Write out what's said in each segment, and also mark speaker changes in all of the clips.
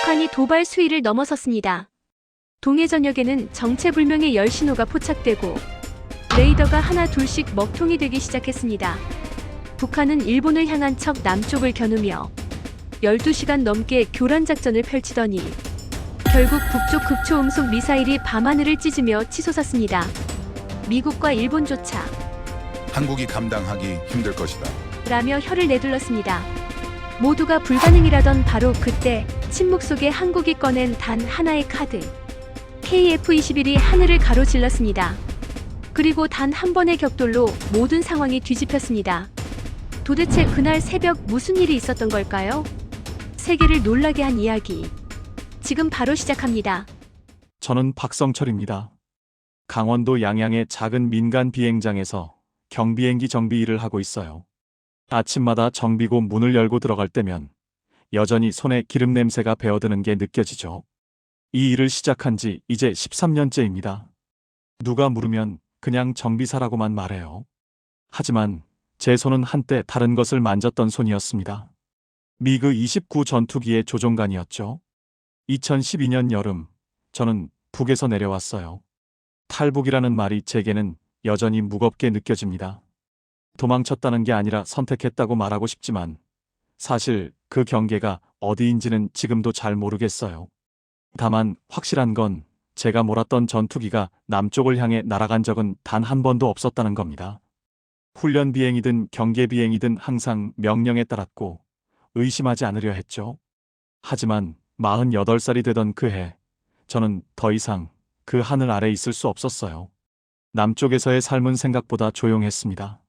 Speaker 1: 북한이 도발 수위를 넘어섰습니다. 동해 전역에는 정체불명의 열 신호가 포착되고 레이더가 하나 둘씩 먹통이 되기 시작했습니다. 북한은 일본을 향한 척 남쪽을 겨누며 12시간 넘게 교란 작전을 펼치더니 결국 북쪽 극초음속 미사일이 밤하늘을 찢으며 치솟았습니다. 미국과 일본조차
Speaker 2: 한국이 감당하기 힘들 것이다.
Speaker 1: 라며 혀를 내둘렀습니다. 모두가 불가능이라던 바로 그때 침묵 속에 한국이 꺼낸 단 하나의 카드. KF-21이 하늘을 가로질렀습니다. 그리고 단 한 번의 격돌로 모든 상황이 뒤집혔습니다. 도대체 그날 새벽 무슨 일이 있었던 걸까요? 세계를 놀라게 한 이야기. 지금 바로 시작합니다.
Speaker 3: 저는 박성철입니다. 강원도 양양의 작은 민간 비행장에서 경비행기 정비 일을 하고 있어요. 아침마다 정비고 문을 열고 들어갈 때면 여전히 손에 기름 냄새가 배어드는 게 느껴지죠. 이 일을 시작한 지 이제 13년째입니다. 누가 물으면 그냥 정비사라고만 말해요. 하지만 제 손은 한때 다른 것을 만졌던 손이었습니다. 미그 29 전투기의 조종관이었죠. 2012년 여름, 저는 북에서 내려왔어요. 탈북이라는 말이 제게는 여전히 무겁게 느껴집니다. 도망쳤다는 게 아니라 선택했다고 말하고 싶지만 사실 그 경계가 어디인지는 지금도 잘 모르겠어요. 다만 확실한 건 제가 몰았던 전투기가 남쪽을 향해 날아간 적은 단 한 번도 없었다는 겁니다. 훈련 비행이든 경계 비행이든 항상 명령에 따랐고 의심하지 않으려 했죠. 하지만 48살이 되던 그 해, 저는 더 이상 그 하늘 아래 있을 수 없었어요. 남쪽에서의 삶은 생각보다 조용했습니다.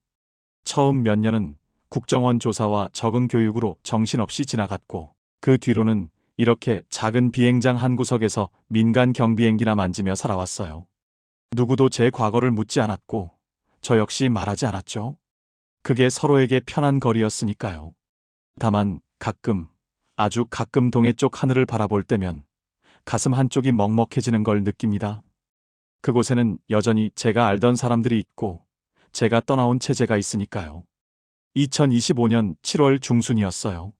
Speaker 3: 처음 몇 년은 국정원 조사와 적응 교육으로 정신없이 지나갔고 그 뒤로는 이렇게 작은 비행장 한 구석에서 민간 경비행기나 만지며 살아왔어요. 누구도 제 과거를 묻지 않았고 저 역시 말하지 않았죠. 그게 서로에게 편한 거리였으니까요. 다만 가끔, 아주 가끔 동해 쪽 하늘을 바라볼 때면 가슴 한쪽이 먹먹해지는 걸 느낍니다. 그곳에는 여전히 제가 알던 사람들이 있고 제가 떠나온 체제가 있으니까요. 2025년 7월 중순이었어요.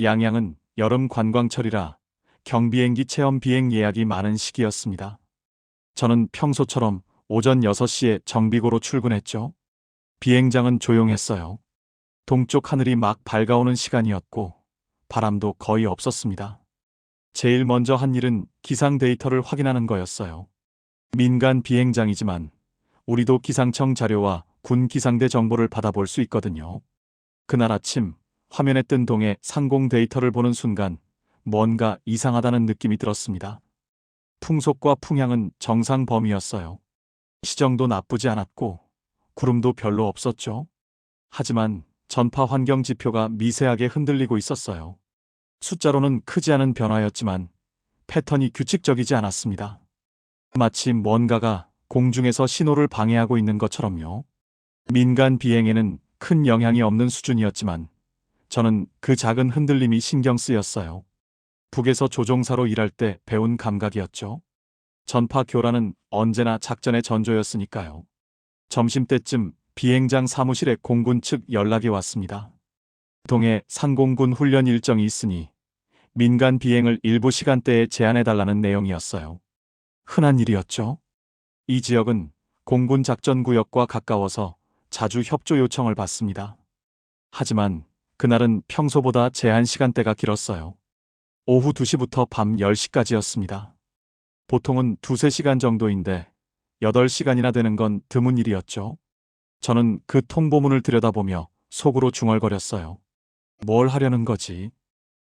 Speaker 3: 양양은 여름 관광철이라 경비행기 체험 비행 예약이 많은 시기였습니다. 저는 평소처럼 오전 6시에 정비고로 출근했죠. 비행장은 조용했어요. 동쪽 하늘이 막 밝아오는 시간이었고 바람도 거의 없었습니다. 제일 먼저 한 일은 기상 데이터를 확인하는 거였어요. 민간 비행장이지만 우리도 기상청 자료와 군 기상대 정보를 받아볼 수 있거든요. 그날 아침 화면에 뜬 동해 상공 데이터를 보는 순간 뭔가 이상하다는 느낌이 들었습니다. 풍속과 풍향은 정상 범위였어요. 시정도 나쁘지 않았고 구름도 별로 없었죠. 하지만 전파 환경 지표가 미세하게 흔들리고 있었어요. 숫자로는 크지 않은 변화였지만 패턴이 규칙적이지 않았습니다. 마치 뭔가가 공중에서 신호를 방해하고 있는 것처럼요. 민간 비행에는 큰 영향이 없는 수준이었지만 저는 그 작은 흔들림이 신경 쓰였어요. 북에서 조종사로 일할 때 배운 감각이었죠. 전파 교란은 언제나 작전의 전조였으니까요. 점심때쯤 비행장 사무실에 공군 측 연락이 왔습니다. 동해 상공군 훈련 일정이 있으니 민간 비행을 일부 시간대에 제한해달라는 내용이었어요. 흔한 일이었죠. 이 지역은 공군 작전구역과 가까워서 자주 협조 요청을 받습니다. 하지만 그날은 평소보다 제한 시간대가 길었어요. 오후 2시부터 밤 10시까지였습니다. 보통은 2~3시간 정도인데 8시간이나 되는 건 드문 일이었죠. 저는 그 통보문을 들여다보며 속으로 중얼거렸어요. 뭘 하려는 거지?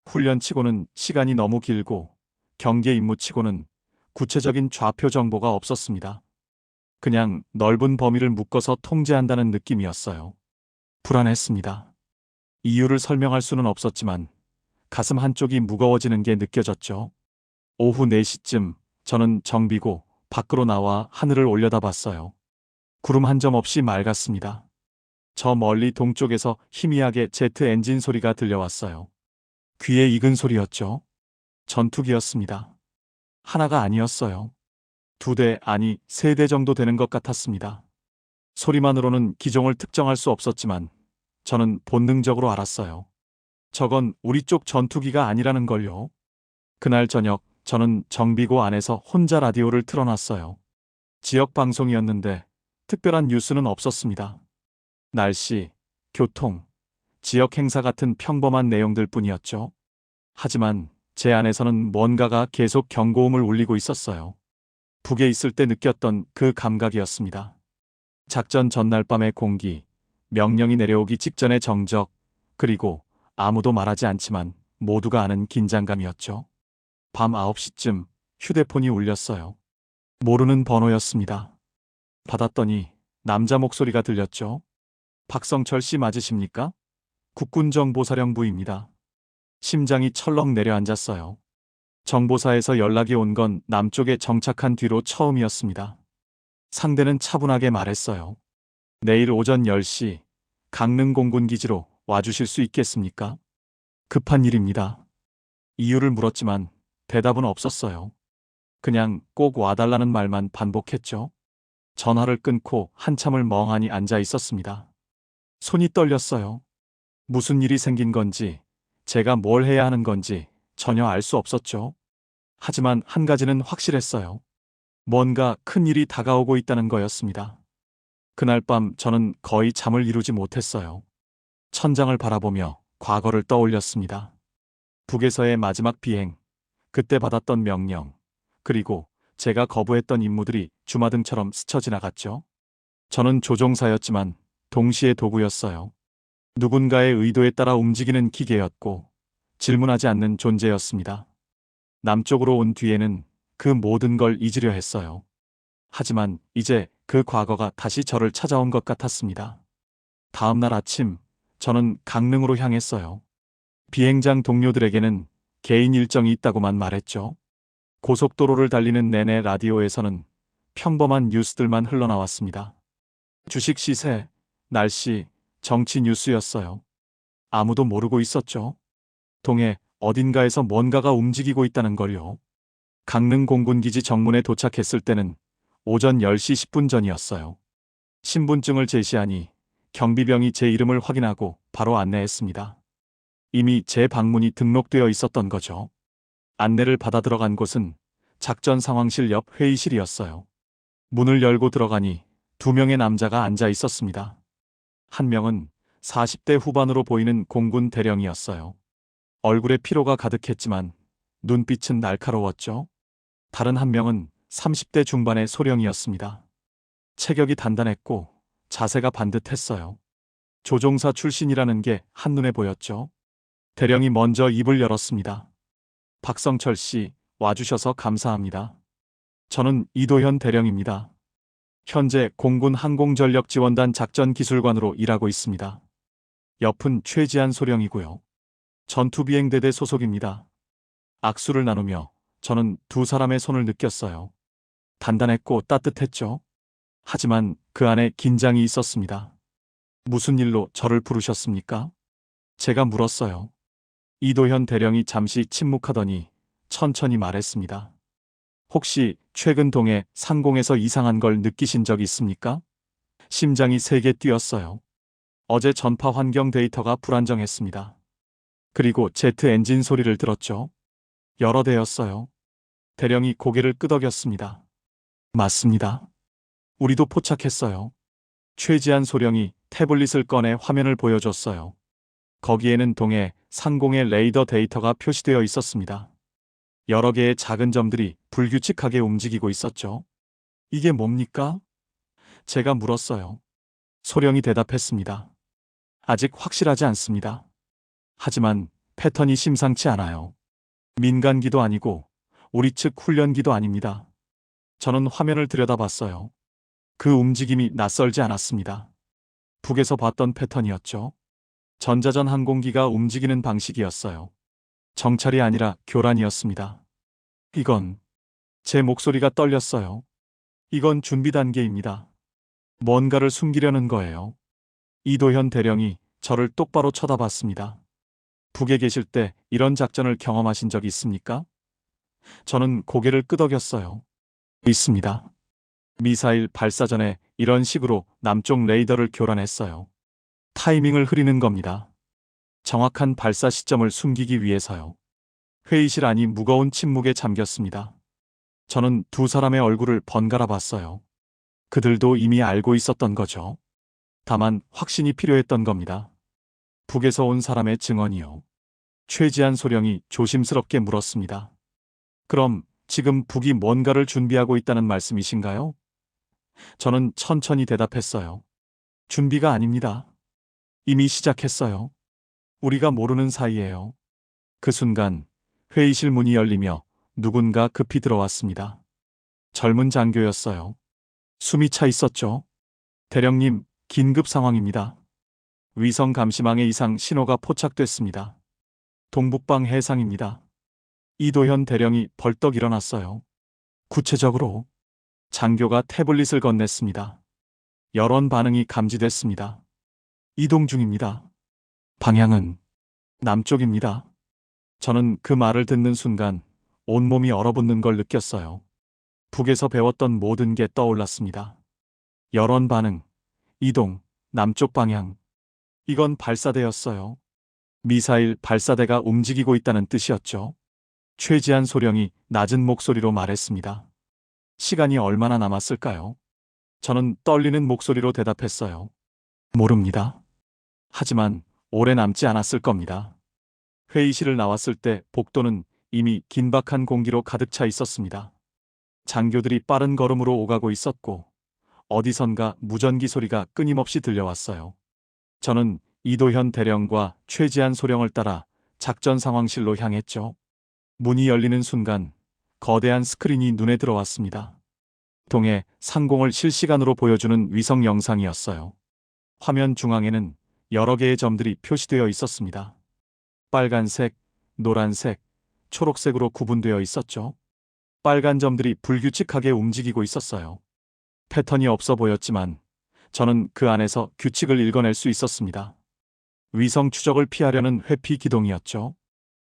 Speaker 3: 훈련치고는 시간이 너무 길고 경계 임무치고는 구체적인 좌표 정보가 없었습니다. 그냥 넓은 범위를 묶어서 통제한다는 느낌이었어요. 불안했습니다. 이유를 설명할 수는 없었지만 가슴 한쪽이 무거워지는 게 느껴졌죠. 오후 4시쯤 저는 정비고 밖으로 나와 하늘을 올려다봤어요. 구름 한 점 없이 맑았습니다. 저 멀리 동쪽에서 희미하게 제트 엔진 소리가 들려왔어요. 귀에 익은 소리였죠. 전투기였습니다. 하나가 아니었어요. 2대, 아니 3대 정도 되는 것 같았습니다. 소리만으로는 기종을 특정할 수 없었지만 저는 본능적으로 알았어요. 저건 우리 쪽 전투기가 아니라는 걸요. 그날 저녁 저는 정비고 안에서 혼자 라디오를 틀어놨어요. 지역 방송이었는데 특별한 뉴스는 없었습니다. 날씨, 교통, 지역 행사 같은 평범한 내용들 뿐이었죠. 하지만 제 안에서는 뭔가가 계속 경고음을 울리고 있었어요. 북에 있을 때 느꼈던 그 감각이었습니다. 작전 전날 밤의 공기, 명령이 내려오기 직전의 정적, 그리고 아무도 말하지 않지만 모두가 아는 긴장감이었죠. 밤 9시쯤 휴대폰이 울렸어요. 모르는 번호였습니다. 받았더니 남자 목소리가 들렸죠. 박성철 씨 맞으십니까? 국군정보사령부입니다. 심장이 철렁 내려앉았어요. 정보사에서 연락이 온 건 남쪽에 정착한 뒤로 처음이었습니다. 상대는 차분하게 말했어요. 내일 오전 10시 강릉 공군기지로 와주실 수 있겠습니까? 급한 일입니다. 이유를 물었지만 대답은 없었어요. 그냥 꼭 와달라는 말만 반복했죠. 전화를 끊고 한참을 멍하니 앉아 있었습니다. 손이 떨렸어요. 무슨 일이 생긴 건지, 제가 뭘 해야 하는 건지 전혀 알 수 없었죠. 하지만 한 가지는 확실했어요. 뭔가 큰 일이 다가오고 있다는 거였습니다. 그날 밤 저는 거의 잠을 이루지 못했어요. 천장을 바라보며 과거를 떠올렸습니다. 북에서의 마지막 비행, 그때 받았던 명령, 그리고 제가 거부했던 임무들이 주마등처럼 스쳐 지나갔죠. 저는 조종사였지만 동시에 도구였어요. 누군가의 의도에 따라 움직이는 기계였고 질문하지 않는 존재였습니다. 남쪽으로 온 뒤에는 그 모든 걸 잊으려 했어요. 하지만 이제 그 과거가 다시 저를 찾아온 것 같았습니다. 다음 날 아침 저는 강릉으로 향했어요. 비행장 동료들에게는 개인 일정이 있다고만 말했죠. 고속도로를 달리는 내내 라디오에서는 평범한 뉴스들만 흘러나왔습니다. 주식 시세, 날씨, 정치 뉴스였어요. 아무도 모르고 있었죠. 동해 어딘가에서 뭔가가 움직이고 있다는 걸요. 강릉 공군기지 정문에 도착했을 때는 오전 10시 10분 전이었어요. 신분증을 제시하니 경비병이 제 이름을 확인하고 바로 안내했습니다. 이미 제 방문이 등록되어 있었던 거죠. 안내를 받아 들어간 곳은 작전 상황실 옆 회의실이었어요. 문을 열고 들어가니 2명의 남자가 앉아 있었습니다. 한 명은 40대 후반으로 보이는 공군 대령이었어요. 얼굴에 피로가 가득했지만 눈빛은 날카로웠죠. 다른 한 명은 30대 중반의 소령이었습니다. 체격이 단단했고 자세가 반듯했어요. 조종사 출신이라는 게 한눈에 보였죠. 대령이 먼저 입을 열었습니다. 박성철 씨, 와주셔서 감사합니다. 저는 이도현 대령입니다. 현재 공군 항공전력지원단 작전기술관으로 일하고 있습니다. 옆은 최지한 소령이고요. 전투비행대대 소속입니다. 악수를 나누며 저는 두 사람의 손을 느꼈어요. 단단했고 따뜻했죠. 하지만 그 안에 긴장이 있었습니다. 무슨 일로 저를 부르셨습니까? 제가 물었어요. 이도현 대령이 잠시 침묵하더니 천천히 말했습니다. 혹시 최근 동해 상공에서 이상한 걸 느끼신 적 있습니까? 심장이 세게 뛰었어요. 어제 전파 환경 데이터가 불안정했습니다. 그리고 제트 엔진 소리를 들었죠. 여러 대였어요. 대령이 고개를 끄덕였습니다. 맞습니다. 우리도 포착했어요. 최지한 소령이 태블릿을 꺼내 화면을 보여줬어요. 거기에는 동해 상공의 레이더 데이터가 표시되어 있었습니다. 여러 개의 작은 점들이 불규칙하게 움직이고 있었죠. 이게 뭡니까? 제가 물었어요. 소령이 대답했습니다. 아직 확실하지 않습니다. 하지만 패턴이 심상치 않아요. 민간기도 아니고 우리 측 훈련기도 아닙니다. 저는 화면을 들여다봤어요. 그 움직임이 낯설지 않았습니다. 북에서 봤던 패턴이었죠. 전자전 항공기가 움직이는 방식이었어요. 정찰이 아니라 교란이었습니다. 이건, 제 목소리가 떨렸어요. 이건 준비 단계입니다. 뭔가를 숨기려는 거예요. 이도현 대령이 저를 똑바로 쳐다봤습니다. 북에 계실 때 이런 작전을 경험하신 적 있습니까? 저는 고개를 끄덕였어요. 있습니다. 미사일 발사 전에 이런 식으로 남쪽 레이더를 교란했어요. 타이밍을 흐리는 겁니다. 정확한 발사 시점을 숨기기 위해서요. 회의실 안이 무거운 침묵에 잠겼습니다. 저는 두 사람의 얼굴을 번갈아 봤어요. 그들도 이미 알고 있었던 거죠. 다만 확신이 필요했던 겁니다. 북에서 온 사람의 증언이요. 최지한 소령이 조심스럽게 물었습니다. 그럼 지금 북이 뭔가를 준비하고 있다는 말씀이신가요? 저는 천천히 대답했어요. 준비가 아닙니다. 이미 시작했어요. 우리가 모르는 사이에요. 그 순간 회의실 문이 열리며 누군가 급히 들어왔습니다. 젊은 장교였어요. 숨이 차 있었죠. 대령님, 긴급 상황입니다. 위성 감시망에 이상 신호가 포착됐습니다. 동북방 해상입니다. 이도현 대령이 벌떡 일어났어요. 구체적으로 장교가 태블릿을 건넸습니다. 여론 반응이 감지됐습니다. 이동 중입니다. 방향은 남쪽입니다. 저는 그 말을 듣는 순간 온몸이 얼어붙는 걸 느꼈어요. 북에서 배웠던 모든 게 떠올랐습니다. 여론 반응, 이동, 남쪽 방향. 이건 발사대였어요. 미사일 발사대가 움직이고 있다는 뜻이었죠. 최지한 소령이 낮은 목소리로 말했습니다. 시간이 얼마나 남았을까요? 저는 떨리는 목소리로 대답했어요. 모릅니다. 하지만 오래 남지 않았을 겁니다. 회의실을 나왔을 때 복도는 이미 긴박한 공기로 가득 차 있었습니다. 장교들이 빠른 걸음으로 오가고 있었고 어디선가 무전기 소리가 끊임없이 들려왔어요. 저는 이도현 대령과 최지한 소령을 따라 작전 상황실로 향했죠. 문이 열리는 순간 거대한 스크린이 눈에 들어왔습니다. 동해 상공을 실시간으로 보여주는 위성 영상이었어요. 화면 중앙에는 여러 개의 점들이 표시되어 있었습니다. 빨간색, 노란색, 초록색으로 구분되어 있었죠. 빨간 점들이 불규칙하게 움직이고 있었어요. 패턴이 없어 보였지만 저는 그 안에서 규칙을 읽어낼 수 있었습니다. 위성 추적을 피하려는 회피 기동이었죠.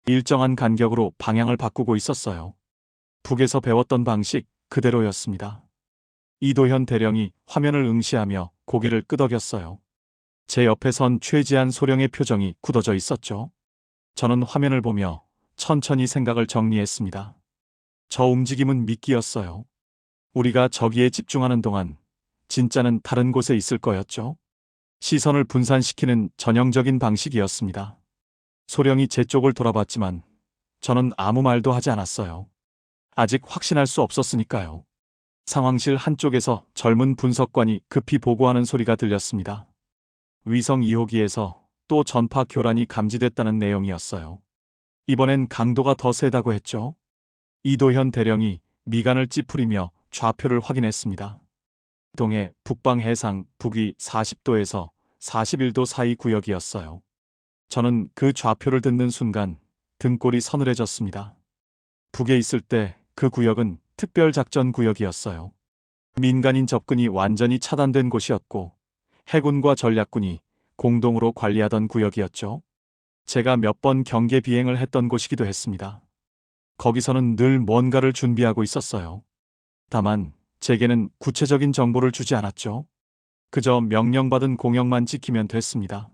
Speaker 3: 일정한 간격으로 방향을 바꾸고 있었어요. 북에서 배웠던 방식 그대로였습니다. 이도현 대령이 화면을 응시하며 고개를 끄덕였어요. 제 옆에 선 최지한 소령의 표정이 굳어져 있었죠. 저는 화면을 보며 천천히 생각을 정리했습니다. 저 움직임은 미끼였어요. 우리가 저기에 집중하는 동안 진짜는 다른 곳에 있을 거였죠. 시선을 분산시키는 전형적인 방식이었습니다. 소령이 제 쪽을 돌아봤지만 저는 아무 말도 하지 않았어요. 아직 확신할 수 없었으니까요. 상황실 한쪽에서 젊은 분석관이 급히 보고하는 소리가 들렸습니다. 위성 2호기에서 또 전파 교란이 감지됐다는 내용이었어요. 이번엔 강도가 더 세다고 했죠. 이도현 대령이 미간을 찌푸리며 좌표를 확인했습니다. 동해 북방 해상 북위 40도에서 41도 사이 구역이었어요. 저는 그 좌표를 듣는 순간 등골이 서늘해졌습니다. 북에 있을 때 그 구역은 특별작전 구역이었어요. 민간인 접근이 완전히 차단된 곳이었고 해군과 전략군이 공동으로 관리하던 구역이었죠. 제가 몇 번 경계 비행을 했던 곳이기도 했습니다. 거기서는 늘 뭔가를 준비하고 있었어요. 다만 제게는 구체적인 정보를 주지 않았죠. 그저 명령받은 공역만 지키면 됐습니다.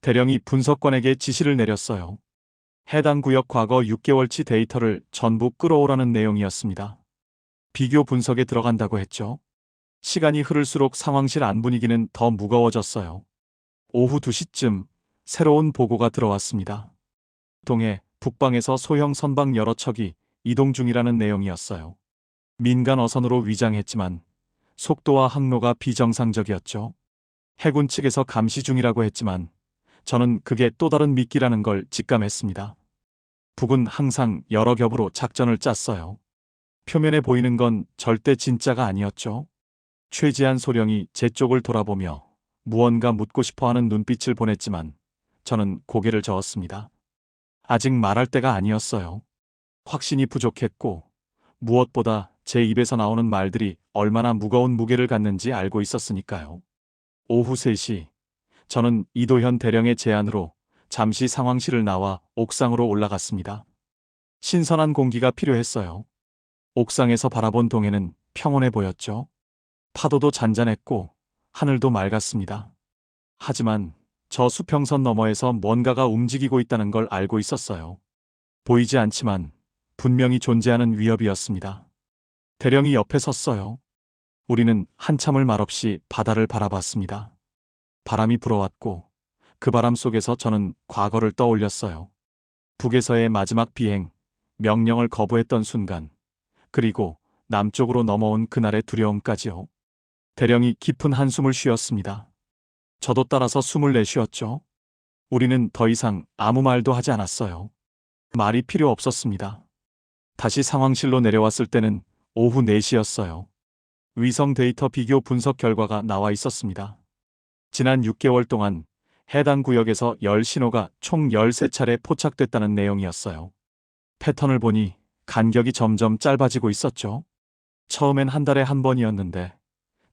Speaker 3: 대령이 분석관에게 지시를 내렸어요. 해당 구역 과거 6개월치 데이터를 전부 끌어오라는 내용이었습니다. 비교 분석에 들어간다고 했죠. 시간이 흐를수록 상황실 안 분위기는 더 무거워졌어요. 오후 2시쯤 새로운 보고가 들어왔습니다. 동해 북방에서 소형 선박 여러 척이 이동 중이라는 내용이었어요. 민간 어선으로 위장했지만 속도와 항로가 비정상적이었죠. 해군 측에서 감시 중이라고 했지만 저는 그게 또 다른 미끼라는 걸 직감했습니다. 북은 항상 여러 겹으로 작전을 짰어요. 표면에 보이는 건 절대 진짜가 아니었죠. 최지한 소령이 제 쪽을 돌아보며 무언가 묻고 싶어하는 눈빛을 보냈지만 저는 고개를 저었습니다. 아직 말할 때가 아니었어요. 확신이 부족했고 무엇보다 제 입에서 나오는 말들이 얼마나 무거운 무게를 갖는지 알고 있었으니까요. 오후 3시 저는 이도현 대령의 제안으로 잠시 상황실을 나와 옥상으로 올라갔습니다. 신선한 공기가 필요했어요. 옥상에서 바라본 동해는 평온해 보였죠. 파도도 잔잔했고 하늘도 맑았습니다. 하지만 저 수평선 너머에서 뭔가가 움직이고 있다는 걸 알고 있었어요. 보이지 않지만 분명히 존재하는 위협이었습니다. 대령이 옆에 섰어요. 우리는 한참을 말없이 바다를 바라봤습니다. 바람이 불어왔고 그 바람 속에서 저는 과거를 떠올렸어요. 북에서의 마지막 비행, 명령을 거부했던 순간, 그리고 남쪽으로 넘어온 그날의 두려움까지요. 대령이 깊은 한숨을 쉬었습니다. 저도 따라서 숨을 내쉬었죠. 우리는 더 이상 아무 말도 하지 않았어요. 말이 필요 없었습니다. 다시 상황실로 내려왔을 때는 오후 4시였어요. 위성 데이터 비교 분석 결과가 나와 있었습니다. 지난 6개월 동안 해당 구역에서 10신호가 총 13차례 포착됐다는 내용이었어요. 패턴을 보니 간격이 점점 짧아지고 있었죠. 처음엔 한 달에 한 번이었는데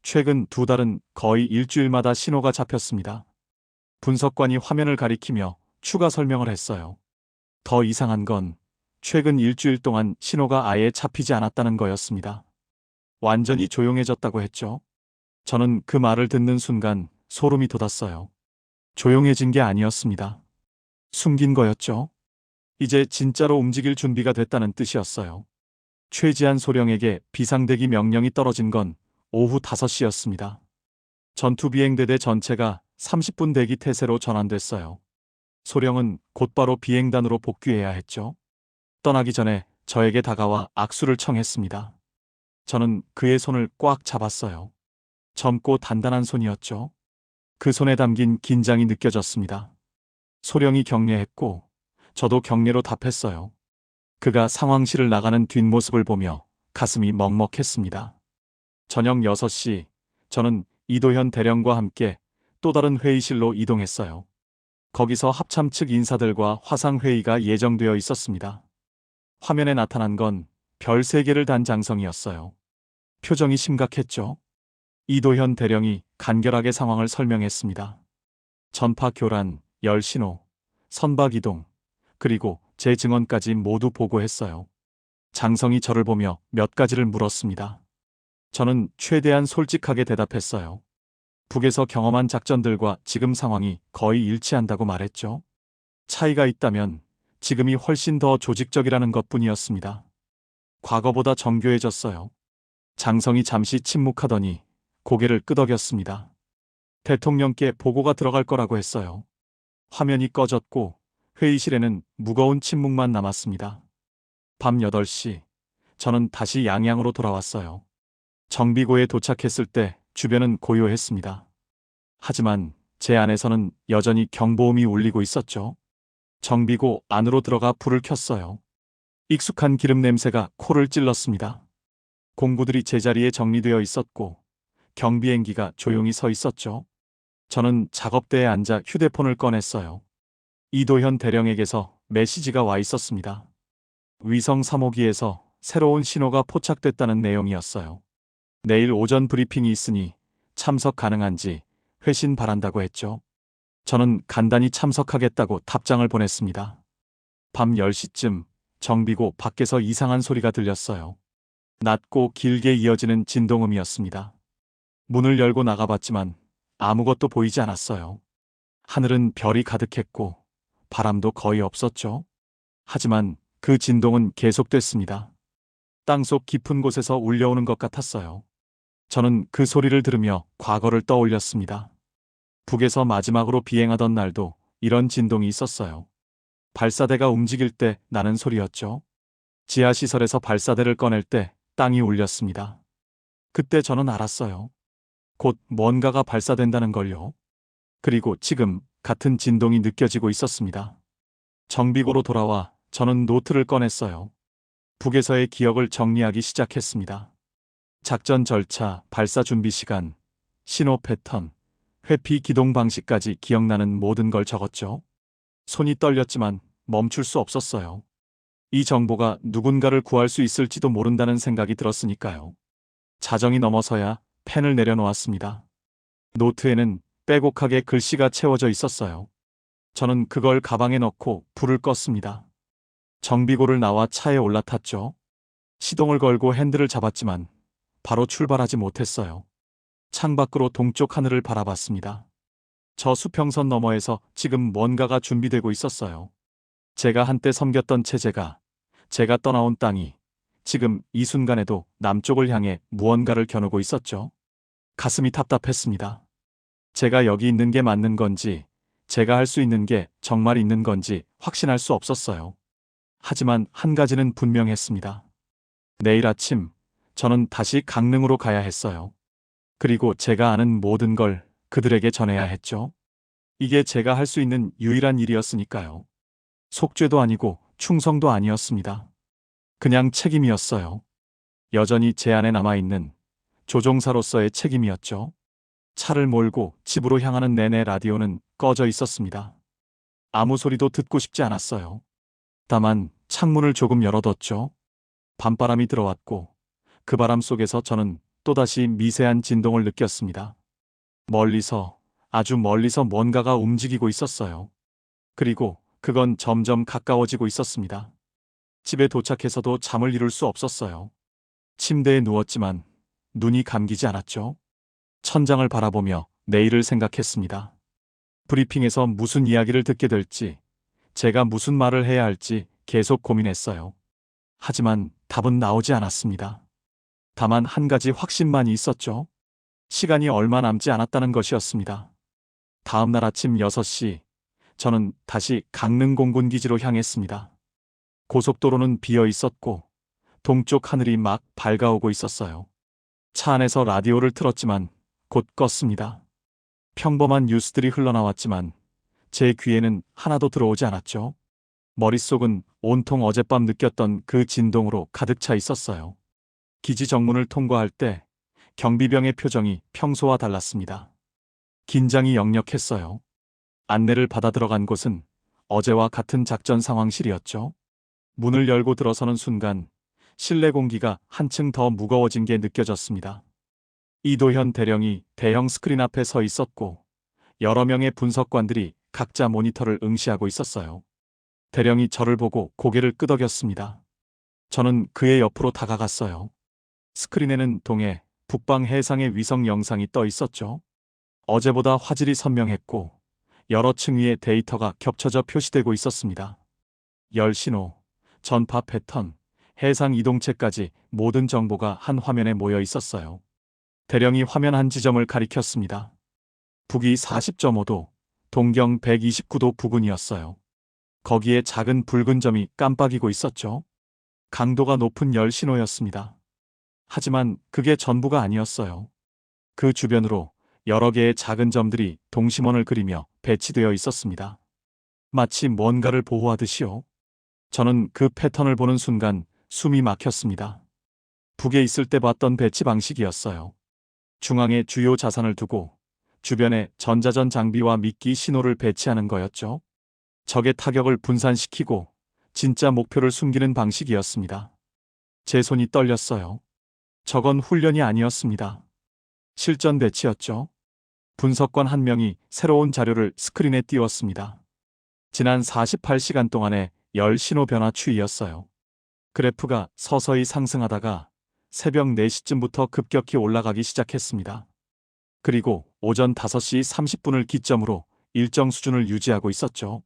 Speaker 3: 최근 2달은 거의 일주일마다 신호가 잡혔습니다. 분석관이 화면을 가리키며 추가 설명을 했어요. 더 이상한 건 최근 일주일 동안 신호가 아예 잡히지 않았다는 거였습니다. 완전히 조용해졌다고 했죠. 저는 그 말을 듣는 순간 소름이 돋았어요. 조용해진 게 아니었습니다. 숨긴 거였죠. 이제 진짜로 움직일 준비가 됐다는 뜻이었어요. 최지한 소령에게 비상대기 명령이 떨어진 건 오후 5시였습니다. 전투비행대대 전체가 30분 대기 태세로 전환됐어요. 소령은 곧바로 비행단으로 복귀해야 했죠. 떠나기 전에 저에게 다가와 악수를 청했습니다. 저는 그의 손을 꽉 잡았어요. 젊고 단단한 손이었죠. 그 손에 담긴 긴장이 느껴졌습니다. 소령이 격려했고 저도 격려로 답했어요. 그가 상황실을 나가는 뒷모습을 보며 가슴이 먹먹했습니다. 저녁 6시, 저는 이도현 대령과 함께 또 다른 회의실로 이동했어요. 거기서 합참 측 인사들과 화상회의가 예정되어 있었습니다. 화면에 나타난 건 별 3개를 단 장성이었어요. 표정이 심각했죠. 이도현 대령이 간결하게 상황을 설명했습니다. 전파 교란, 10신호, 선박 이동, 그리고 제 증언까지 모두 보고했어요. 장성이 저를 보며 몇 가지를 물었습니다. 저는 최대한 솔직하게 대답했어요. 북에서 경험한 작전들과 지금 상황이 거의 일치한다고 말했죠. 차이가 있다면 지금이 훨씬 더 조직적이라는 것뿐이었습니다. 과거보다 정교해졌어요. 장성이 잠시 침묵하더니 고개를 끄덕였습니다. 대통령께 보고가 들어갈 거라고 했어요. 화면이 꺼졌고 회의실에는 무거운 침묵만 남았습니다. 밤 8시, 저는 다시 양양으로 돌아왔어요. 정비고에 도착했을 때 주변은 고요했습니다. 하지만 제 안에서는 여전히 경보음이 울리고 있었죠. 정비고 안으로 들어가 불을 켰어요. 익숙한 기름 냄새가 코를 찔렀습니다. 공구들이 제자리에 정리되어 있었고 경비행기가 조용히 서 있었죠. 저는 작업대에 앉아 휴대폰을 꺼냈어요. 이도현 대령에게서 메시지가 와 있었습니다. 위성 3호기에서 새로운 신호가 포착됐다는 내용이었어요. 내일 오전 브리핑이 있으니 참석 가능한지 회신 바란다고 했죠. 저는 간단히 참석하겠다고 답장을 보냈습니다. 밤 10시쯤 정비고 밖에서 이상한 소리가 들렸어요. 낮고 길게 이어지는 진동음이었습니다. 문을 열고 나가봤지만 아무것도 보이지 않았어요. 하늘은 별이 가득했고 바람도 거의 없었죠. 하지만 그 진동은 계속됐습니다. 땅속 깊은 곳에서 울려오는 것 같았어요. 저는 그 소리를 들으며 과거를 떠올렸습니다. 북에서 마지막으로 비행하던 날도 이런 진동이 있었어요. 발사대가 움직일 때 나는 소리였죠. 지하시설에서 발사대를 꺼낼 때 땅이 울렸습니다. 그때 저는 알았어요. 곧 뭔가가 발사된다는 걸요. 그리고 지금 같은 진동이 느껴지고 있었습니다. 정비고로 돌아와 저는 노트를 꺼냈어요. 북에서의 기억을 정리하기 시작했습니다. 작전 절차, 발사 준비 시간, 신호 패턴, 회피 기동 방식까지 기억나는 모든 걸 적었죠. 손이 떨렸지만 멈출 수 없었어요. 이 정보가 누군가를 구할 수 있을지도 모른다는 생각이 들었으니까요. 자정이 넘어서야 펜을 내려놓았습니다. 노트에는 빼곡하게 글씨가 채워져 있었어요. 저는 그걸 가방에 넣고 불을 껐습니다. 정비고를 나와 차에 올라탔죠. 시동을 걸고 핸들을 잡았지만 바로 출발하지 못했어요. 창밖으로 동쪽 하늘을 바라봤습니다. 저 수평선 너머에서 지금 뭔가가 준비되고 있었어요. 제가 한때 섬겼던 체제가, 제가 떠나온 땅이 지금 이 순간에도 남쪽을 향해 무언가를 겨누고 있었죠. 가슴이 답답했습니다. 제가 여기 있는 게 맞는 건지, 제가 할 수 있는 게 정말 있는 건지 확신할 수 없었어요. 하지만 한 가지는 분명했습니다. 내일 아침 저는 다시 강릉으로 가야 했어요. 그리고 제가 아는 모든 걸 그들에게 전해야 했죠. 이게 제가 할 수 있는 유일한 일이었으니까요. 속죄도 아니고 충성도 아니었습니다. 그냥 책임이었어요. 여전히 제 안에 남아있는 조종사로서의 책임이었죠. 차를 몰고 집으로 향하는 내내 라디오는 꺼져 있었습니다. 아무 소리도 듣고 싶지 않았어요. 다만 창문을 조금 열어뒀죠. 밤바람이 들어왔고 그 바람 속에서 저는 또다시 미세한 진동을 느꼈습니다. 멀리서, 아주 멀리서 뭔가가 움직이고 있었어요. 그리고 그건 점점 가까워지고 있었습니다. 집에 도착해서도 잠을 이룰 수 없었어요. 침대에 누웠지만 눈이 감기지 않았죠. 천장을 바라보며 내일을 생각했습니다. 브리핑에서 무슨 이야기를 듣게 될지, 제가 무슨 말을 해야 할지 계속 고민했어요. 하지만 답은 나오지 않았습니다. 다만 한 가지 확신만이 있었죠. 시간이 얼마 남지 않았다는 것이었습니다. 다음 날 아침 6시, 저는 다시 강릉 공군기지로 향했습니다. 고속도로는 비어 있었고 동쪽 하늘이 막 밝아오고 있었어요. 차 안에서 라디오를 틀었지만 곧 껐습니다. 평범한 뉴스들이 흘러나왔지만 제 귀에는 하나도 들어오지 않았죠. 머릿속은 온통 어젯밤 느꼈던 그 진동으로 가득 차 있었어요. 기지 정문을 통과할 때 경비병의 표정이 평소와 달랐습니다. 긴장이 역력했어요. 안내를 받아 들어간 곳은 어제와 같은 작전 상황실이었죠. 문을 열고 들어서는 순간 실내 공기가 한층 더 무거워진 게 느껴졌습니다. 이도현 대령이 대형 스크린 앞에 서 있었고 여러 명의 분석관들이 각자 모니터를 응시하고 있었어요. 대령이 저를 보고 고개를 끄덕였습니다. 저는 그의 옆으로 다가갔어요. 스크린에는 동해, 북방 해상의 위성 영상이 떠 있었죠. 어제보다 화질이 선명했고 여러 층 위에 데이터가 겹쳐져 표시되고 있었습니다. 열 신호, 전파 패턴, 해상 이동체까지 모든 정보가 한 화면에 모여 있었어요. 대령이 화면 한 지점을 가리켰습니다. 북위 40.5도, 동경 129도 부근이었어요. 거기에 작은 붉은 점이 깜빡이고 있었죠. 강도가 높은 열 신호였습니다. 하지만 그게 전부가 아니었어요. 그 주변으로 여러 개의 작은 점들이 동심원을 그리며 배치되어 있었습니다. 마치 뭔가를 보호하듯이요. 저는 그 패턴을 보는 순간 숨이 막혔습니다. 북에 있을 때 봤던 배치 방식이었어요. 중앙에 주요 자산을 두고 주변에 전자전 장비와 미끼 신호를 배치하는 거였죠. 적의 타격을 분산시키고 진짜 목표를 숨기는 방식이었습니다. 제 손이 떨렸어요. 저건 훈련이 아니었습니다. 실전 배치였죠. 분석관 한 명이 새로운 자료를 스크린에 띄웠습니다. 지난 48시간 동안의 열 신호 변화 추이였어요. 그래프가 서서히 상승하다가 새벽 4시쯤부터 급격히 올라가기 시작했습니다. 그리고 오전 5시 30분을 기점으로 일정 수준을 유지하고 있었죠.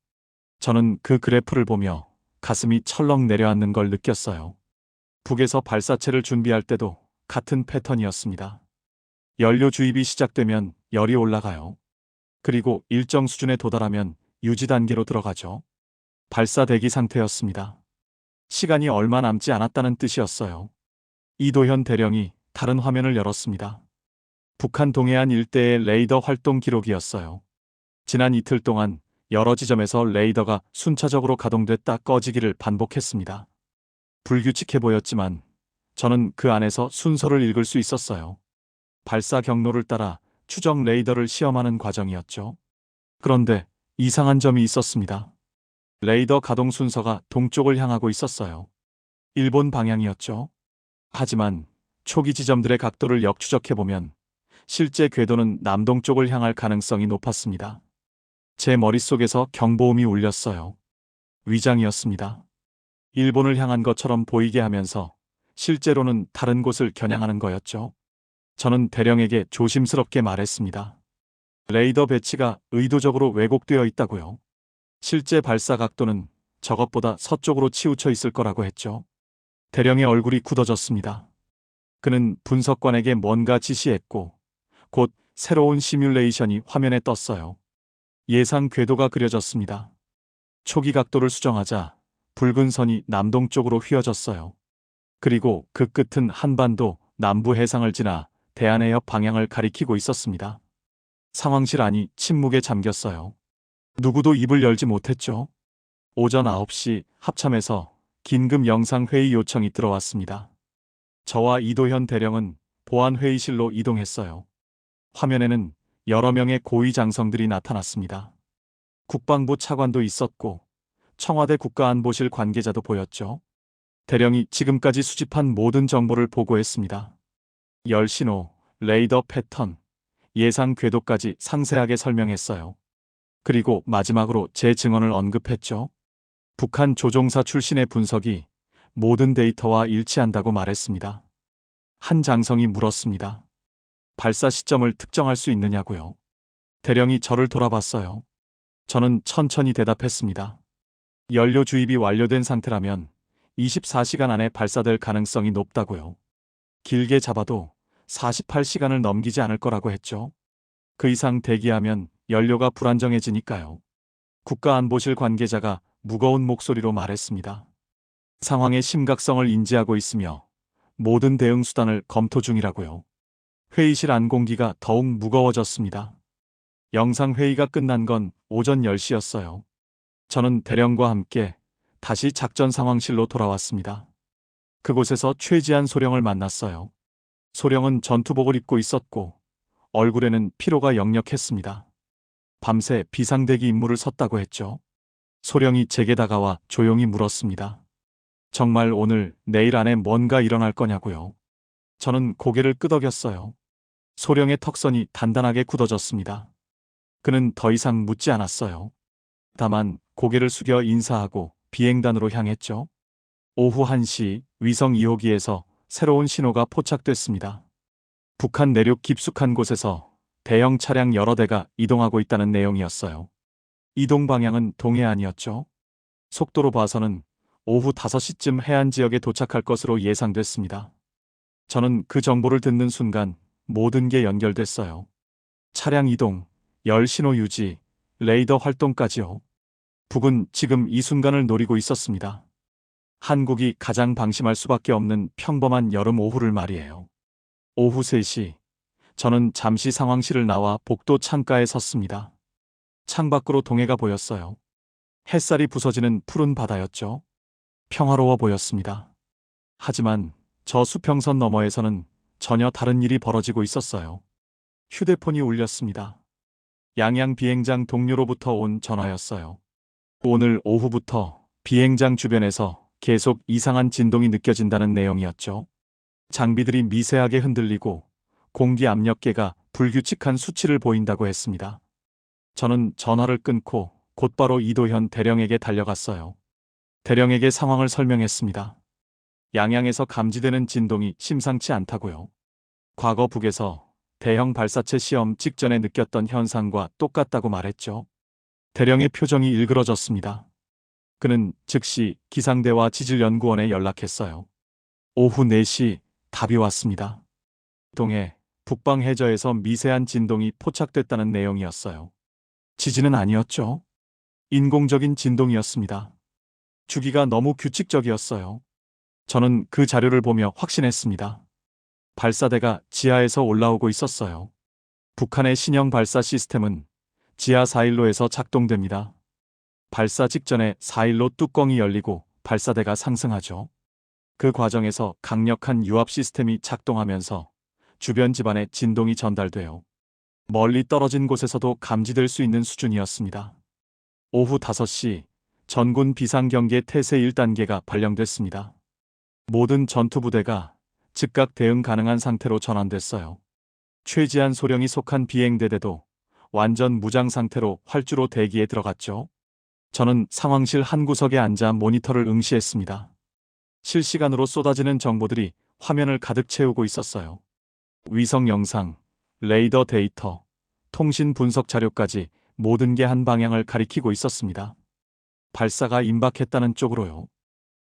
Speaker 3: 저는 그 그래프를 보며 가슴이 철렁 내려앉는 걸 느꼈어요. 북에서 발사체를 준비할 때도 같은 패턴이었습니다. 연료 주입이 시작되면 열이 올라가요. 그리고 일정 수준에 도달하면 유지 단계로 들어가죠. 발사 대기 상태였습니다. 시간이 얼마 남지 않았다는 뜻이었어요. 이도현 대령이 다른 화면을 열었습니다. 북한 동해안 일대의 레이더 활동 기록이었어요. 지난 이틀 동안 여러 지점에서 레이더가 순차적으로 가동됐다 꺼지기를 반복했습니다. 불규칙해 보였지만 저는 그 안에서 순서를 읽을 수 있었어요. 발사 경로를 따라 추적 레이더를 시험하는 과정이었죠. 그런데 이상한 점이 있었습니다. 레이더 가동 순서가 동쪽을 향하고 있었어요. 일본 방향이었죠. 하지만 초기 지점들의 각도를 역추적해보면 실제 궤도는 남동쪽을 향할 가능성이 높았습니다. 제 머릿속에서 경보음이 울렸어요. 위장이었습니다. 일본을 향한 것처럼 보이게 하면서 실제로는 다른 곳을 겨냥하는 거였죠. 저는 대령에게 조심스럽게 말했습니다. 레이더 배치가 의도적으로 왜곡되어 있다고요. 실제 발사 각도는 저것보다 서쪽으로 치우쳐 있을 거라고 했죠. 대령의 얼굴이 굳어졌습니다. 그는 분석관에게 뭔가 지시했고 곧 새로운 시뮬레이션이 화면에 떴어요. 예상 궤도가 그려졌습니다. 초기 각도를 수정하자 붉은 선이 남동쪽으로 휘어졌어요. 그리고 그 끝은 한반도 남부 해상을 지나 대한해협 방향을 가리키고 있었습니다. 상황실 안이 침묵에 잠겼어요. 누구도 입을 열지 못했죠. 오전 9시 합참에서 긴급 영상회의 요청이 들어왔습니다. 저와 이도현 대령은 보안회의실로 이동했어요. 화면에는 여러 명의 고위 장성들이 나타났습니다. 국방부 차관도 있었고 청와대 국가안보실 관계자도 보였죠. 대령이 지금까지 수집한 모든 정보를 보고했습니다. 열신호, 레이더 패턴, 예상 궤도까지 상세하게 설명했어요. 그리고 마지막으로 제 증언을 언급했죠. 북한 조종사 출신의 분석이 모든 데이터와 일치한다고 말했습니다. 한 장성이 물었습니다. 발사 시점을 특정할 수 있느냐고요. 대령이 저를 돌아봤어요. 저는 천천히 대답했습니다. 연료 주입이 완료된 상태라면 24시간 안에 발사될 가능성이 높다고요. 길게 잡아도 48시간을 넘기지 않을 거라고 했죠. 그 이상 대기하면 연료가 불안정해지니까요. 국가안보실 관계자가 무거운 목소리로 말했습니다. 상황의 심각성을 인지하고 있으며 모든 대응 수단을 검토 중이라고요. 회의실 안 공기가 더욱 무거워졌습니다. 영상회의가 끝난 건 오전 10시였어요. 저는 대령과 함께 다시 작전 상황실로 돌아왔습니다. 그곳에서 최지한 소령을 만났어요. 소령은 전투복을 입고 있었고 얼굴에는 피로가 역력했습니다. 밤새 비상대기 임무를 섰다고 했죠. 소령이 제게 다가와 조용히 물었습니다. 정말 오늘, 내일 안에 뭔가 일어날 거냐고요. 저는 고개를 끄덕였어요. 소령의 턱선이 단단하게 굳어졌습니다. 그는 더 이상 묻지 않았어요. 다만 고개를 숙여 인사하고 비행단으로 향했죠. 오후 1시 위성 2호기에서 새로운 신호가 포착됐습니다. 북한 내륙 깊숙한 곳에서 대형 차량 여러 대가 이동하고 있다는 내용이었어요. 이동 방향은 동해안이었죠. 속도로 봐서는 오후 5시쯤 해안 지역에 도착할 것으로 예상됐습니다. 저는 그 정보를 듣는 순간 모든 게 연결됐어요. 차량 이동, 열 신호 유지, 레이더 활동까지요. 북은 지금 이 순간을 노리고 있었습니다. 한국이 가장 방심할 수밖에 없는 평범한 여름 오후를 말이에요. 오후 3시, 저는 잠시 상황실을 나와 복도 창가에 섰습니다. 창밖으로 동해가 보였어요. 햇살이 부서지는 푸른 바다였죠. 평화로워 보였습니다. 하지만 저 수평선 너머에서는 전혀 다른 일이 벌어지고 있었어요. 휴대폰이 울렸습니다. 양양 비행장 동료로부터 온 전화였어요. 오늘 오후부터 비행장 주변에서 계속 이상한 진동이 느껴진다는 내용이었죠. 장비들이 미세하게 흔들리고 공기 압력계가 불규칙한 수치를 보인다고 했습니다. 저는 전화를 끊고 곧바로 이도현 대령에게 달려갔어요. 대령에게 상황을 설명했습니다. 양양에서 감지되는 진동이 심상치 않다고요. 과거 북에서 대형 발사체 시험 직전에 느꼈던 현상과 똑같다고 말했죠. 대령의 표정이 일그러졌습니다. 그는 즉시 기상대와 지질연구원에 연락했어요. 오후 4시 답이 왔습니다. 동해 북방 해저에서 미세한 진동이 포착됐다는 내용이었어요. 지진은 아니었죠. 인공적인 진동이었습니다. 주기가 너무 규칙적이었어요. 저는 그 자료를 보며 확신했습니다. 발사대가 지하에서 올라오고 있었어요. 북한의 신형 발사 시스템은 지하 4일로에서 작동됩니다. 발사 직전에 4일로 뚜껑이 열리고 발사대가 상승하죠. 그 과정에서 강력한 유압 시스템이 작동하면서 주변 집안에 진동이 전달돼요. 멀리 떨어진 곳에서도 감지될 수 있는 수준이었습니다. 오후 5시 전군 비상경계 태세 1단계가 발령됐습니다. 모든 전투부대가 즉각 대응 가능한 상태로 전환됐어요. 최지한 소령이 속한 비행대대도 완전 무장 상태로 활주로 대기에 들어갔죠. 저는 상황실 한 구석에 앉아 모니터를 응시했습니다. 실시간으로 쏟아지는 정보들이 화면을 가득 채우고 있었어요. 위성 영상, 레이더 데이터, 통신 분석 자료까지 모든 게 한 방향을 가리키고 있었습니다. 발사가 임박했다는 쪽으로요.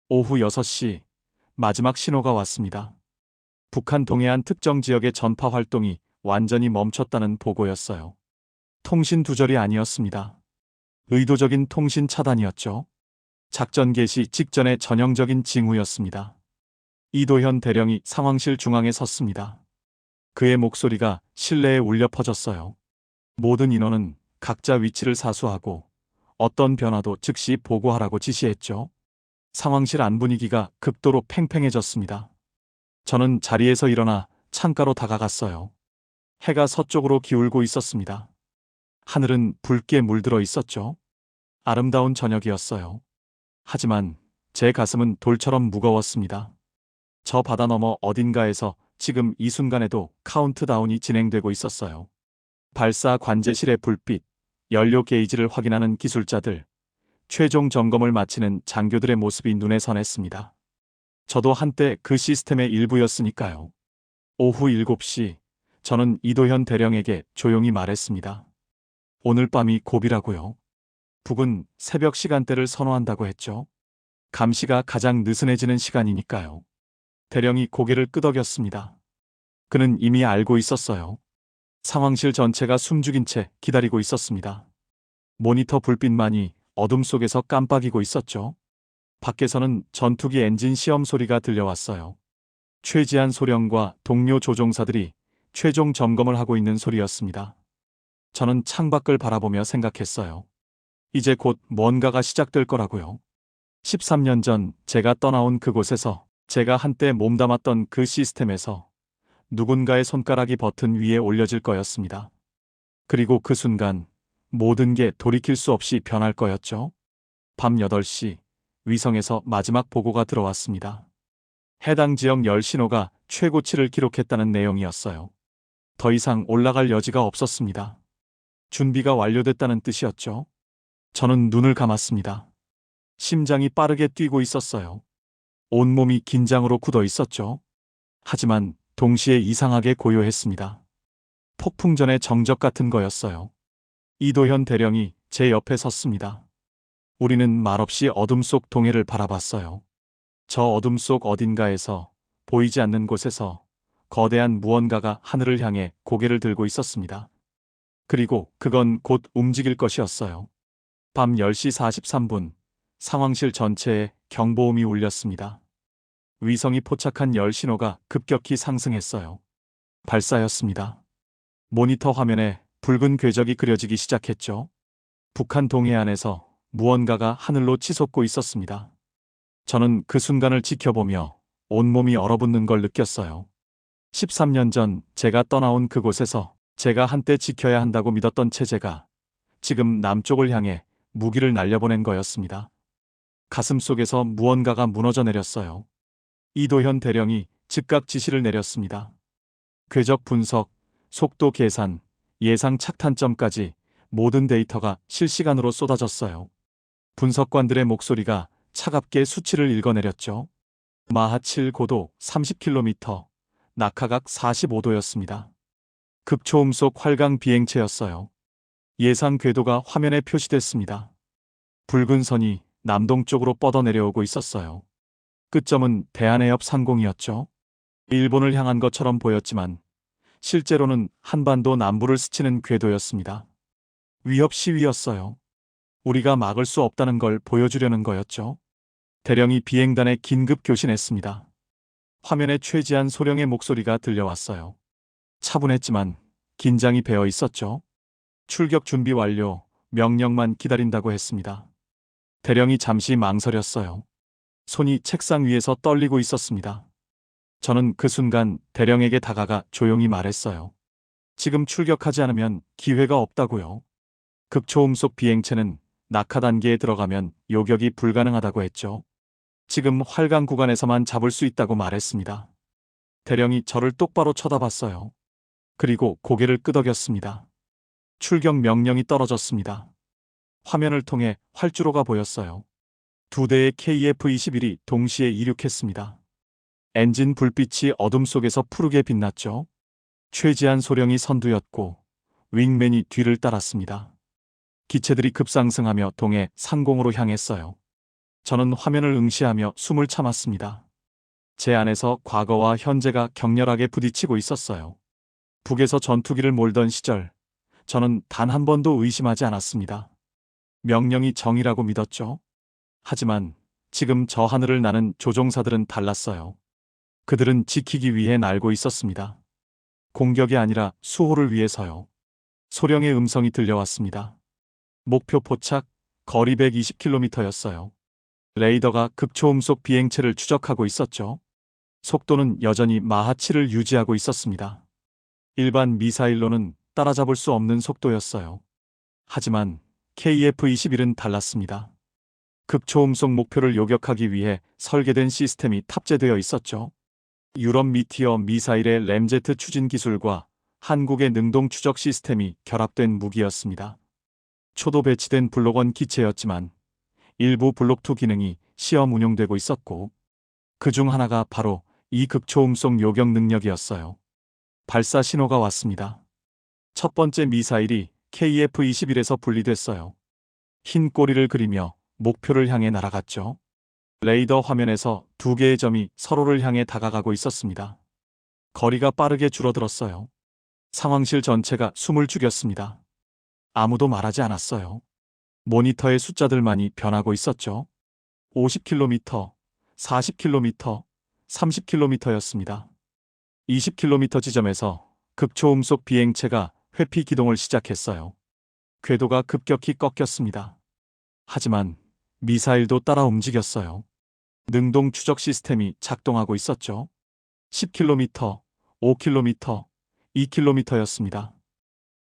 Speaker 3: 오후 6시 마지막 신호가 왔습니다. 북한 동해안 특정 지역의 전파 활동이 완전히 멈췄다는 보고였어요. 통신 두절이 아니었습니다. 의도적인 통신 차단이었죠. 작전 개시 직전의 전형적인 징후였습니다. 이도현 대령이 상황실 중앙에 섰습니다. 그의 목소리가 실내에 울려 퍼졌어요. 모든 인원은 각자 위치를 사수하고 어떤 변화도 즉시 보고하라고 지시했죠. 상황실 안 분위기가 극도로 팽팽해졌습니다. 저는 자리에서 일어나 창가로 다가갔어요. 해가 서쪽으로 기울고 있었습니다. 하늘은 붉게 물들어 있었죠. 아름다운 저녁이었어요. 하지만 제 가슴은 돌처럼 무거웠습니다. 저 바다 너머 어딘가에서 지금 이 순간에도 카운트다운이 진행되고 있었어요. 발사 관제실의 불빛, 연료 게이지를 확인하는 기술자들, 최종 점검을 마치는 장교들의 모습이 눈에 선했습니다. 저도 한때 그 시스템의 일부였으니까요. 오후 7시, 저는 이도현 대령에게 조용히 말했습니다. 오늘 밤이 고비라고요. 북은 새벽 시간대를 선호한다고 했죠. 감시가 가장 느슨해지는 시간이니까요. 대령이 고개를 끄덕였습니다. 그는 이미 알고 있었어요. 상황실 전체가 숨죽인 채 기다리고 있었습니다. 모니터 불빛만이 어둠 속에서 깜빡이고 있었죠. 밖에서는 전투기 엔진 시험 소리가 들려왔어요. 최지한 소령과 동료 조종사들이 최종 점검을 하고 있는 소리였습니다. 저는 창밖을 바라보며 생각했어요. 이제 곧 뭔가가 시작될 거라고요. 13년 전 제가 떠나온 그곳에서, 제가 한때 몸담았던 그 시스템에서 누군가의 손가락이 버튼 위에 올려질 거였습니다. 그리고 그 순간 모든 게 돌이킬 수 없이 변할 거였죠. 밤 8시, 위성에서 마지막 보고가 들어왔습니다. 해당 지역 열 신호가 최고치를 기록했다는 내용이었어요. 더 이상 올라갈 여지가 없었습니다. 준비가 완료됐다는 뜻이었죠. 저는 눈을 감았습니다. 심장이 빠르게 뛰고 있었어요. 온몸이 긴장으로 굳어 있었죠. 하지만 동시에 이상하게 고요했습니다. 폭풍 전의 정적 같은 거였어요. 이도현 대령이 제 옆에 섰습니다. 우리는 말없이 어둠 속 동해를 바라봤어요. 저 어둠 속 어딘가에서, 보이지 않는 곳에서 거대한 무언가가 하늘을 향해 고개를 들고 있었습니다. 그리고 그건 곧 움직일 것이었어요. 밤 10시 43분, 상황실 전체에 경보음이 울렸습니다. 위성이 포착한 열 신호가 급격히 상승했어요. 발사였습니다. 모니터 화면에 붉은 궤적이 그려지기 시작했죠. 북한 동해안에서 무언가가 하늘로 치솟고 있었습니다. 저는 그 순간을 지켜보며 온몸이 얼어붙는 걸 느꼈어요. 13년 전 제가 떠나온 그곳에서 제가 한때 지켜야 한다고 믿었던 체제가 지금 남쪽을 향해 무기를 날려보낸 거였습니다. 가슴 속에서 무언가가 무너져 내렸어요. 이도현 대령이 즉각 지시를 내렸습니다. 궤적 분석, 속도 계산, 예상 착탄점까지 모든 데이터가 실시간으로 쏟아졌어요. 분석관들의 목소리가 차갑게 수치를 읽어내렸죠. 마하 7 고도 30km, 낙하각 45도였습니다. 극초음속 활강 비행체였어요. 예상 궤도가 화면에 표시됐습니다. 붉은 선이 남동쪽으로 뻗어 내려오고 있었어요. 끝점은 대한해협 상공이었죠. 일본을 향한 것처럼 보였지만 실제로는 한반도 남부를 스치는 궤도였습니다. 위협 시위였어요. 우리가 막을 수 없다는 걸 보여주려는 거였죠. 대령이 비행단에 긴급 교신했습니다. 화면에 최지한 소령의 목소리가 들려왔어요. 차분했지만 긴장이 배어 있었죠. 출격 준비 완료, 명령만 기다린다고 했습니다. 대령이 잠시 망설였어요. 손이 책상 위에서 떨리고 있었습니다. 저는 그 순간 대령에게 다가가 조용히 말했어요. 지금 출격하지 않으면 기회가 없다고요. 극초음속 비행체는 낙하 단계에 들어가면 요격이 불가능하다고 했죠. 지금 활강 구간에서만 잡을 수 있다고 말했습니다. 대령이 저를 똑바로 쳐다봤어요. 그리고 고개를 끄덕였습니다. 출격 명령이 떨어졌습니다. 화면을 통해 활주로가 보였어요. 2대의 KF-21이 동시에 이륙했습니다. 엔진 불빛이 어둠 속에서 푸르게 빛났죠. 최지한 소령이 선두였고 윙맨이 뒤를 따랐습니다. 기체들이 급상승하며 동해 상공으로 향했어요. 저는 화면을 응시하며 숨을 참았습니다. 제 안에서 과거와 현재가 격렬하게 부딪히고 있었어요. 북에서 전투기를 몰던 시절, 저는 단 한 번도 의심하지 않았습니다. 명령이 정의라고 믿었죠. 하지만 지금 저 하늘을 나는 조종사들은 달랐어요. 그들은 지키기 위해 날고 있었습니다. 공격이 아니라 수호를 위해서요. 소령의 음성이 들려왔습니다. 목표 포착, 거리 120km였어요. 레이더가 극초음속 비행체를 추적하고 있었죠. 속도는 여전히 마하 7을 유지하고 있었습니다. 일반 미사일로는 따라잡을 수 없는 속도였어요. 하지만 KF-21은 달랐습니다. 극초음속 목표를 요격하기 위해 설계된 시스템이 탑재되어 있었죠. 유럽 미티어 미사일의 램제트 추진 기술과 한국의 능동 추적 시스템이 결합된 무기였습니다. 초도 배치된 블록 1 기체였지만 일부 블록 2 기능이 시험 운용되고 있었고, 그중 하나가 바로 이 극초음속 요격 능력이었어요. 발사 신호가 왔습니다. 첫 번째 미사일이 KF-21에서 분리됐어요. 흰 꼬리를 그리며 목표를 향해 날아갔죠. 레이더 화면에서 두 개의 점이 서로를 향해 다가가고 있었습니다. 거리가 빠르게 줄어들었어요. 상황실 전체가 숨을 죽였습니다. 아무도 말하지 않았어요. 모니터의 숫자들만이 변하고 있었죠. 50km, 40km, 30km였습니다. 20km 지점에서 극초음속 비행체가 회피 기동을 시작했어요. 궤도가 급격히 꺾였습니다. 하지만 미사일도 따라 움직였어요. 능동 추적 시스템이 작동하고 있었죠. 10km, 5km, 2km였습니다.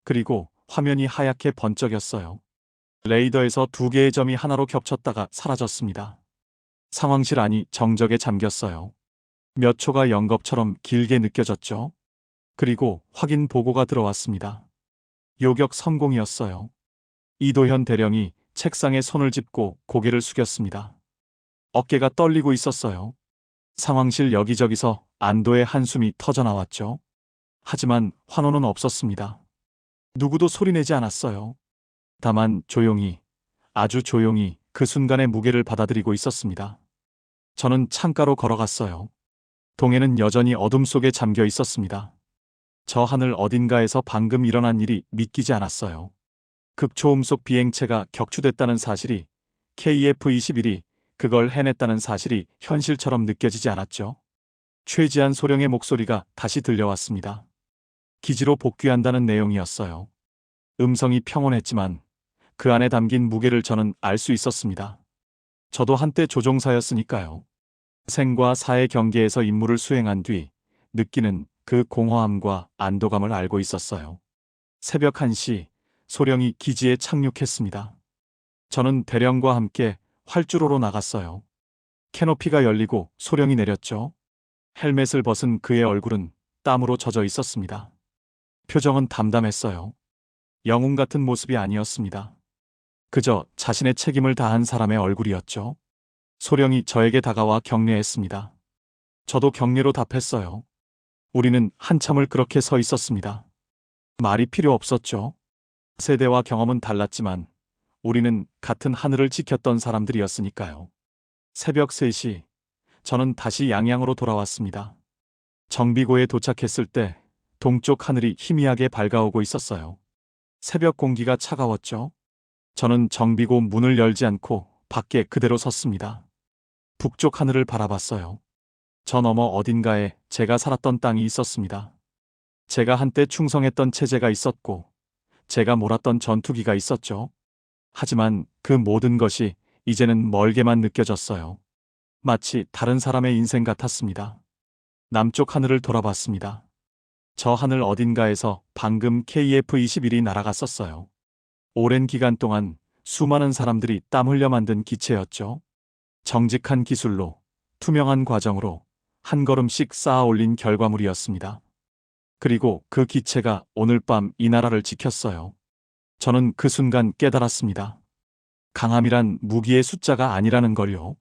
Speaker 3: 그리고 화면이 하얗게 번쩍였어요. 레이더에서 두 개의 점이 하나로 겹쳤다가 사라졌습니다. 상황실 안이 정적에 잠겼어요. 몇 초가 영겁처럼 길게 느껴졌죠. 그리고 확인 보고가 들어왔습니다. 요격 성공이었어요. 이도현 대령이 책상에 손을 짚고 고개를 숙였습니다. 어깨가 떨리고 있었어요. 상황실 여기저기서 안도의 한숨이 터져나왔죠. 하지만 환호는 없었습니다. 누구도 소리내지 않았어요. 다만 조용히, 아주 조용히 그 순간의 무게를 받아들이고 있었습니다. 저는 창가로 걸어갔어요. 동해는 여전히 어둠 속에 잠겨 있었습니다. 저 하늘 어딘가에서 방금 일어난 일이 믿기지 않았어요. 극초음속 비행체가 격추됐다는 사실이, KF-21이 그걸 해냈다는 사실이 현실처럼 느껴지지 않았죠. 최지한 소령의 목소리가 다시 들려왔습니다. 기지로 복귀한다는 내용이었어요. 음성이 평온했지만 그 안에 담긴 무게를 저는 알 수 있었습니다. 저도 한때 조종사였으니까요. 생과 사의 경계에서 임무를 수행한 뒤 느끼는 그 공허함과 안도감을 알고 있었어요. 새벽 1시, 소령이 기지에 착륙했습니다. 저는 대령과 함께 활주로로 나갔어요. 캐노피가 열리고 소령이 내렸죠. 헬멧을 벗은 그의 얼굴은 땀으로 젖어 있었습니다. 표정은 담담했어요. 영웅 같은 모습이 아니었습니다. 그저 자신의 책임을 다한 사람의 얼굴이었죠. 소령이 저에게 다가와 격려했습니다. 저도 격려로 답했어요. 우리는 한참을 그렇게 서 있었습니다. 말이 필요 없었죠. 세대와 경험은 달랐지만 우리는 같은 하늘을 지켰던 사람들이었으니까요. 새벽 3시, 저는 다시 양양으로 돌아왔습니다. 정비고에 도착했을 때 동쪽 하늘이 희미하게 밝아오고 있었어요. 새벽 공기가 차가웠죠. 저는 정비고 문을 열지 않고 밖에 그대로 섰습니다. 북쪽 하늘을 바라봤어요. 저 너머 어딘가에 제가 살았던 땅이 있었습니다. 제가 한때 충성했던 체제가 있었고 제가 몰았던 전투기가 있었죠. 하지만 그 모든 것이 이제는 멀게만 느껴졌어요. 마치 다른 사람의 인생 같았습니다. 남쪽 하늘을 돌아봤습니다. 저 하늘 어딘가에서 방금 KF-21이 날아갔었어요. 오랜 기간 동안 수많은 사람들이 땀 흘려 만든 기체였죠. 정직한 기술로, 투명한 과정으로 한 걸음씩 쌓아 올린 결과물이었습니다. 그리고 그 기체가 오늘 밤 이 나라를 지켰어요. 저는 그 순간 깨달았습니다. 강함이란 무기의 숫자가 아니라는 걸요.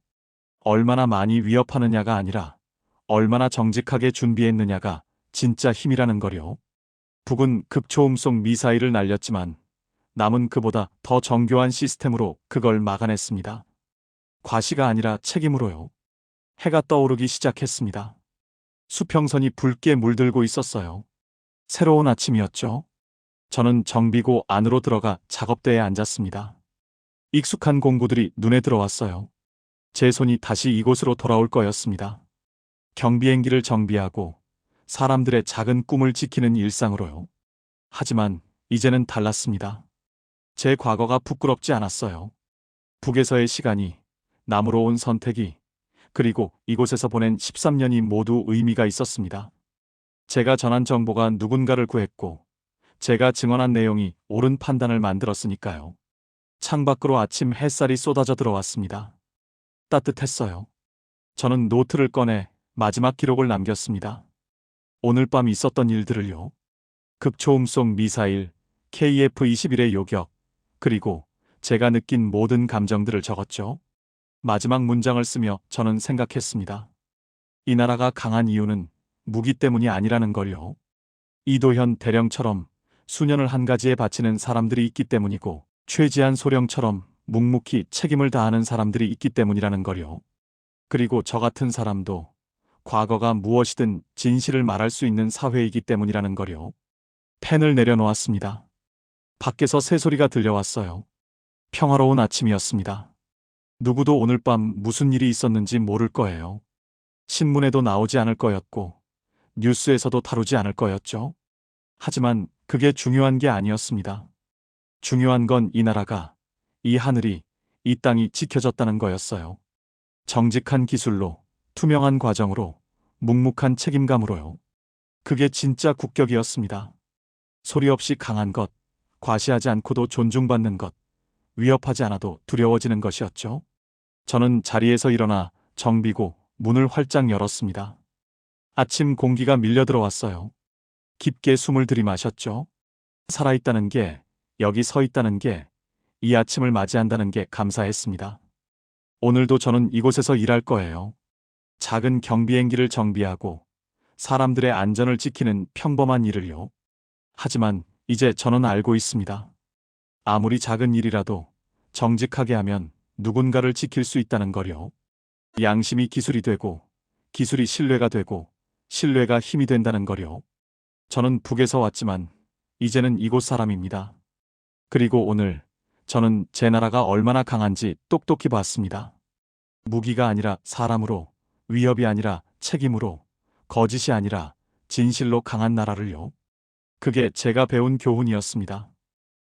Speaker 3: 얼마나 많이 위협하느냐가 아니라 얼마나 정직하게 준비했느냐가 진짜 힘이라는 걸요. 북은 극초음속 미사일을 날렸지만 남은 그보다 더 정교한 시스템으로 그걸 막아냈습니다. 과시가 아니라 책임으로요. 해가 떠오르기 시작했습니다. 수평선이 붉게 물들고 있었어요. 새로운 아침이었죠. 저는 정비고 안으로 들어가 작업대에 앉았습니다. 익숙한 공구들이 눈에 들어왔어요. 제 손이 다시 이곳으로 돌아올 거였습니다. 경비행기를 정비하고 사람들의 작은 꿈을 지키는 일상으로요. 하지만 이제는 달랐습니다. 제 과거가 부끄럽지 않았어요. 북에서의 시간이, 남으로 온 선택이, 그리고 이곳에서 보낸 13년이 모두 의미가 있었습니다. 제가 전한 정보가 누군가를 구했고, 제가 증언한 내용이 옳은 판단을 만들었으니까요. 창밖으로 아침 햇살이 쏟아져 들어왔습니다. 따뜻했어요. 저는 노트를 꺼내 마지막 기록을 남겼습니다. 오늘 밤 있었던 일들을요. 극초음속 미사일, KF-21의 요격, 그리고 제가 느낀 모든 감정들을 적었죠. 마지막 문장을 쓰며 저는 생각했습니다. 이 나라가 강한 이유는 무기 때문이 아니라는 걸요. 이도현 대령처럼 수년을 한 가지에 바치는 사람들이 있기 때문이고, 최지한 소령처럼 묵묵히 책임을 다하는 사람들이 있기 때문이라는 걸요. 그리고 저 같은 사람도 과거가 무엇이든 진실을 말할 수 있는 사회이기 때문이라는 걸요. 펜을 내려놓았습니다. 밖에서 새소리가 들려왔어요. 평화로운 아침이었습니다. 누구도 오늘 밤 무슨 일이 있었는지 모를 거예요. 신문에도 나오지 않을 거였고, 뉴스에서도 다루지 않을 거였죠. 하지만 그게 중요한 게 아니었습니다. 중요한 건 이 나라가, 이 하늘이, 이 땅이 지켜졌다는 거였어요. 정직한 기술로, 투명한 과정으로, 묵묵한 책임감으로요. 그게 진짜 국격이었습니다. 소리 없이 강한 것, 과시하지 않고도 존중받는 것, 위협하지 않아도 두려워지는 것이었죠. 저는 자리에서 일어나 정비고 문을 활짝 열었습니다. 아침 공기가 밀려 들어왔어요. 깊게 숨을 들이마셨죠. 살아있다는 게, 여기 서 있다는 게, 이 아침을 맞이한다는 게 감사했습니다. 오늘도 저는 이곳에서 일할 거예요. 작은 경비행기를 정비하고 사람들의 안전을 지키는 평범한 일을요. 하지만 이제 저는 알고 있습니다. 아무리 작은 일이라도 정직하게 하면 누군가를 지킬 수 있다는 걸요. 양심이 기술이 되고, 기술이 신뢰가 되고, 신뢰가 힘이 된다는 걸요. 저는 북에서 왔지만 이제는 이곳 사람입니다. 그리고 오늘 저는 제 나라가 얼마나 강한지 똑똑히 봤습니다. 무기가 아니라 사람으로, 위협이 아니라 책임으로, 거짓이 아니라 진실로 강한 나라를요. 그게 제가 배운 교훈이었습니다.